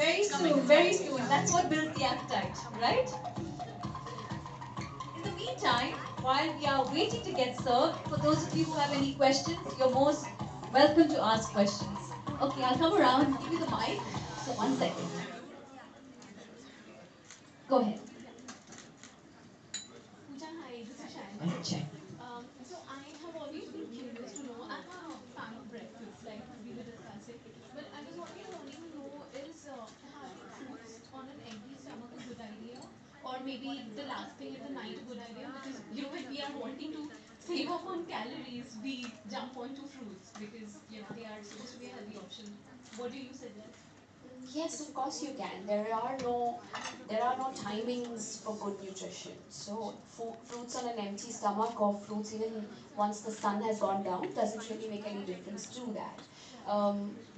Very soon, very soon. That's what builds the appetite, right? In the meantime, while we are waiting to get served, for those of you who have any questions, you're most welcome to ask questions. Okay, I'll come around, give you the mic. So 1 second. Go ahead. Pooja, hi, this is Shilpa. Mic check. So I have always been curious to know. I'm a fan of breakfast, like we were discussing. But I was always wanting to know is having fruits on an empty stomach a good idea, or maybe the last thing at the night a good idea? Because when we are wanting to save up on calories, we jump onto fruits because they are supposed to be a healthy option. What do you suggest? Yes, of course you can. There are no timings for good nutrition. So fruits on an empty stomach or fruits even once the sun has gone down doesn't really make any difference to that.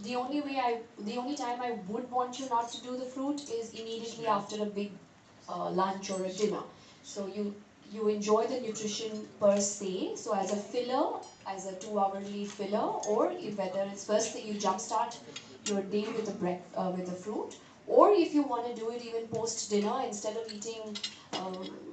The only time I would want you not to do the fruit is immediately after a big lunch or a dinner. So you enjoy the nutrition per se. So as a filler, as a 2 hourly filler, or if whether it's first thing you jumpstart your day with with a fruit, or if you want to do it even post dinner instead of eating,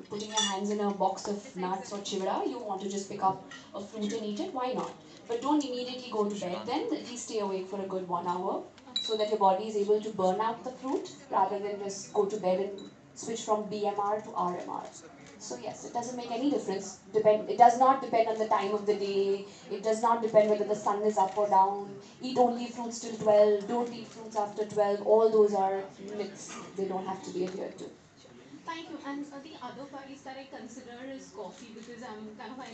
putting your hands in a box of nuts or chivra, you want to just pick up a fruit and eat it. Why not? But don't immediately go to bed. Then at least stay awake for a good 1 hour so that your body is able to burn out the fruit rather than just go to bed and switch from BMR to RMR. So yes, it doesn't make any difference. It does not depend on the time of the day. It does not depend whether the sun is up or down. Eat only fruits till 12. Don't eat fruits after 12. All those are myths. They don't have to be adhered to. Thank you. And the other vice that I consider is coffee because I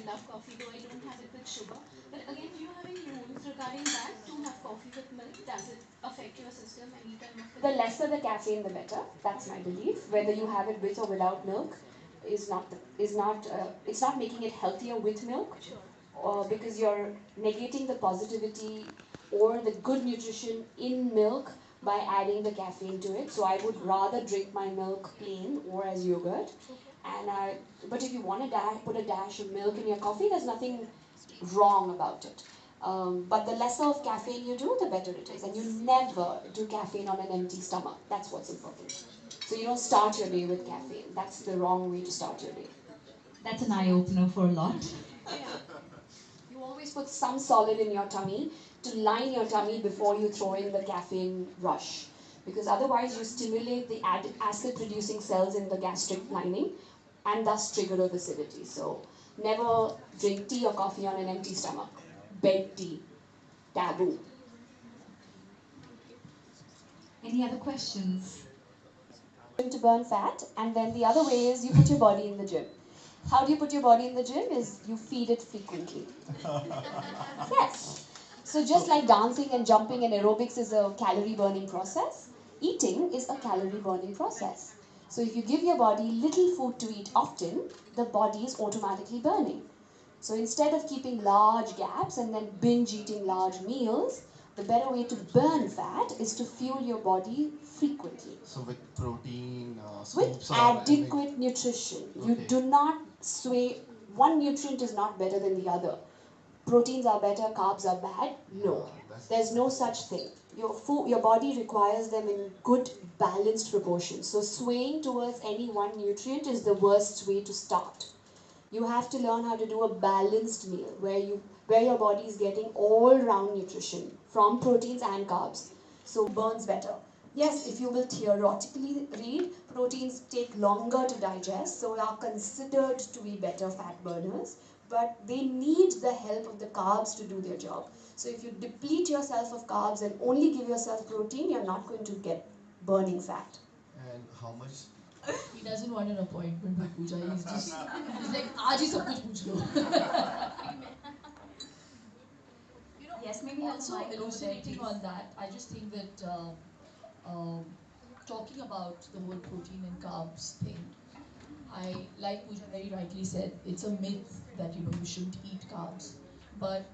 love coffee, though I don't have it with sugar. But again, do you have any rules regarding that to have coffee with milk? Does it affect your system any time of the The day? lesser the caffeine, the better. That's my belief. Whether you have it with or without milk it's not making it healthier with milk, Sure. because you're negating the positivity or the good nutrition in milk by adding the caffeine to it. So I would rather drink my milk plain or as yogurt. Okay. But if you want to put a dash of milk in your coffee, there's nothing wrong about it. But the lesser of caffeine you do, the better it is. And you never do caffeine on an empty stomach. That's what's important. So you don't start your day with caffeine. That's the wrong way to start your day. That's an eye opener for a lot. Yeah. You always put some solid in your tummy to line your tummy before you throw in the caffeine rush. Because otherwise you stimulate the acid producing cells in the gastric lining and thus trigger of acidity. So never drink tea or coffee on an empty stomach. Bed tea. Taboo. Any other questions? To burn fat, and then the other way is you put your body in the gym. How do you put your body in the gym? Is you feed it frequently. Yes. So just like dancing and jumping and aerobics is a calorie burning process, eating is a calorie burning process. So if you give your body little food to eat often, the body is automatically burning. So instead of keeping large gaps and then binge eating large meals, the better way to burn fat is to fuel your body frequently. So with protein, With scoops or adequate nutrition. You Okay. do not sway, one nutrient is not better than the other. Proteins are better, carbs are bad. No, there's no such thing. Your body requires them in good balanced proportions. So swaying towards any one nutrient is the worst way to start. You have to learn how to do a balanced meal where your body is getting all round nutrition from proteins and carbs. So burns better. Yes, if you will theoretically read, proteins take longer to digest, so are considered to be better fat burners, but they need the help of the carbs to do their job. So if you deplete yourself of carbs and only give yourself protein, you're not going to get burning fat. And how much? He doesn't want an appointment with Pooja. He's like, आज ही सब कुछ पूछ लो. Yes, maybe have a Also, mic over there, elucidating please. on that, I just think that talking about the whole protein and carbs thing, like Pooja very rightly said, it's a myth that you shouldn't eat carbs. But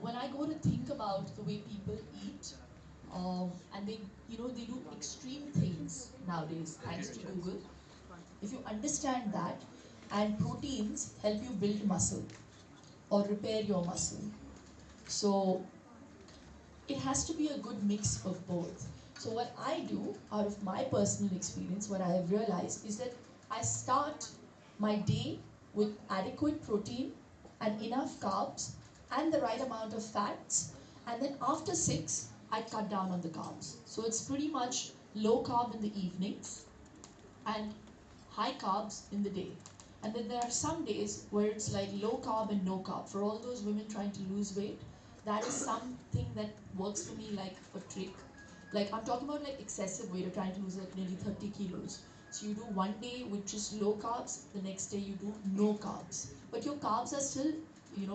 when I go to think about the way people eat, and they do extreme things nowadays thanks to Google. If you understand that, and proteins help you build muscle or repair your muscle. So it has to be a good mix of both. So what I do out of my personal experience, what I have realized is that I start my day with adequate protein and enough carbs and the right amount of fats, and then after 6 I cut down on the carbs. So it's pretty much low carb in the evenings and high carbs in the day. And then there are some days where it's like low carb and no carb. For all those women trying to lose weight, that is something that works for me like a trick. Like I'm talking about like excessive weight, or trying to lose like nearly 30 kilos. So you do one day with just low carbs, the next day you do no carbs. But your carbs are still,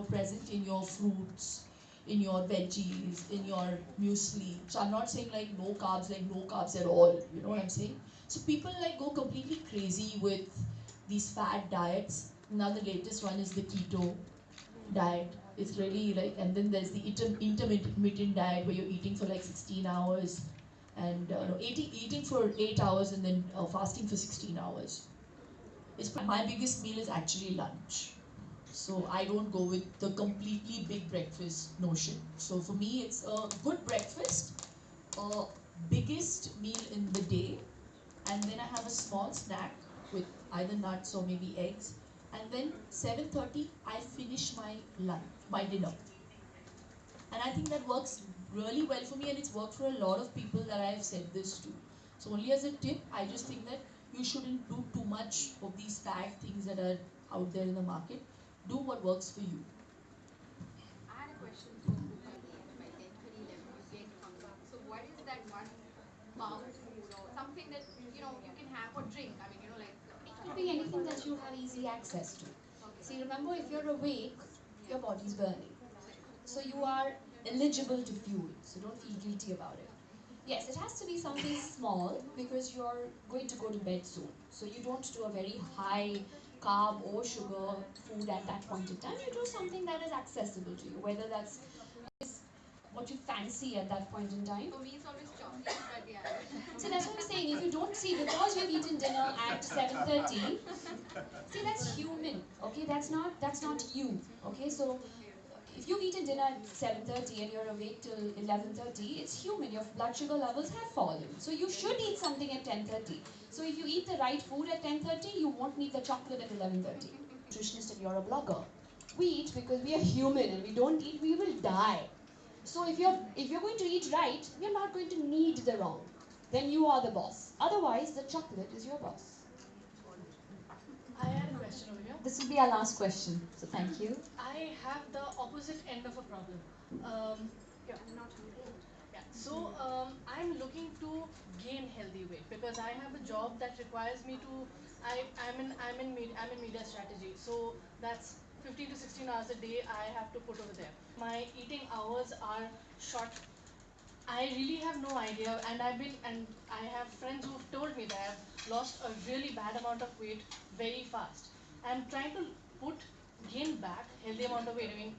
present in your fruits, in your veggies, in your muesli. So I'm not saying like no carbs at all. You know what I'm saying? So people like go completely crazy with these fad diets. Now the latest one is the keto diet. It's really like, and then there's the intermittent diet where you're eating for like 16 hours and no, eating for 8 hours and then fasting for 16 hours. My biggest meal is actually lunch. So I don't go with the completely big breakfast notion. So for me, it's a good breakfast, a biggest meal in the day, and then I have a small snack with either nuts or maybe eggs, and then 7:30 I finish my lunch, my dinner, and I think that works really well for me, and it's worked for a lot of people that I've said this to. So only as a tip, I just think that you shouldn't do too much of these fad things that are out there in the market. Do what works for you. I had a question for Pooja again. By 10, 11, you get hungry. So what is that one power food or something that you can have or drink? I mean, like It could be anything that you have easy access to. okay, See, remember, if you're awake, yeah, your body's burning. correct. So you are eligible to fuel. So don't feel guilty about it. Yes, it has to be something small because you're going to go to bed soon. So you don't do a very high carb or sugar food at that point in time. You do something that is accessible to you, whether that's what you fancy at that point in time. For me, it's always chocolate, but yeah. So that's what I'm saying. If you don't see, because you've eaten dinner at 7:30, see, that's human. Okay, that's not you. Okay, so if you've eaten dinner at 7:30 and you're awake till 11:30, it's human. Your blood sugar levels have fallen. So you should eat something at 10:30. So if you eat the right food at 10:30, you won't need the chocolate at 11:30. Nutritionist and you're a blogger. We eat because we are human, and we don't eat, we will die. So if you're going to eat right, you're not going to need the wrong. Then you are the boss. Otherwise, the chocolate is your boss. I had a question over here. This will be our last question. So thank you. I have the opposite end of a problem. Yeah, yeah. So I'm looking to gain healthy weight because I have a job that requires me to. I'm in media strategy. So that's 15 to 16 hours a day I have to put over there. My eating hours are short. I really have no idea, and I have friends who've told me that I've lost a really bad amount of weight very fast. I'm trying to put gain back healthy amount of weight. I mean,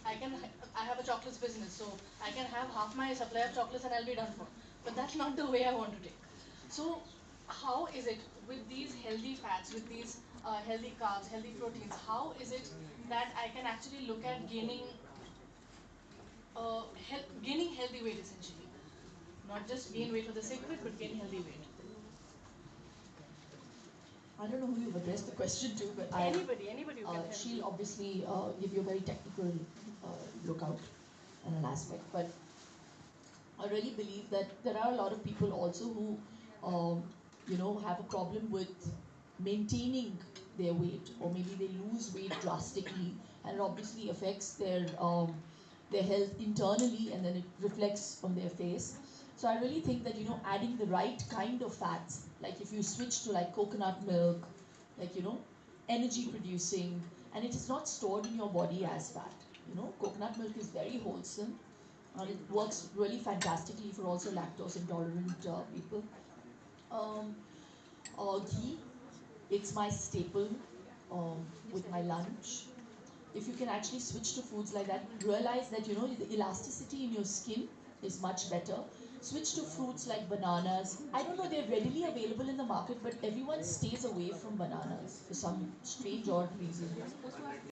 I have a chocolates business, so I can have half my supply of chocolates and I'll be done for. But that's not the way I want to take. So, how is it with these healthy fats, with these healthy carbs, healthy proteins? How is it that I can actually look at gaining healthy weight essentially? Not just gain weight for the sake of it, but gain healthy weight. I don't know who you've addressed the question to, but Anybody who can help. she'll obviously give you a very technical lookout and an aspect. But I really believe that there are a lot of people also who, have a problem with maintaining their weight, or maybe they lose weight drastically, and it obviously affects their health internally, and then it reflects on their face. So I really think that adding the right kind of fats, like if you switch to like coconut milk, like energy producing, and it is not stored in your body as fat. Coconut milk is very wholesome, and it works really fantastically for also lactose intolerant people. Um, Ghee, it's my staple with my lunch. If you can actually switch to foods like that, realize that the elasticity in your skin is much better. Switch to fruits like bananas. I don't know, they're readily available in the market, but everyone stays away from bananas for some strange odd reason.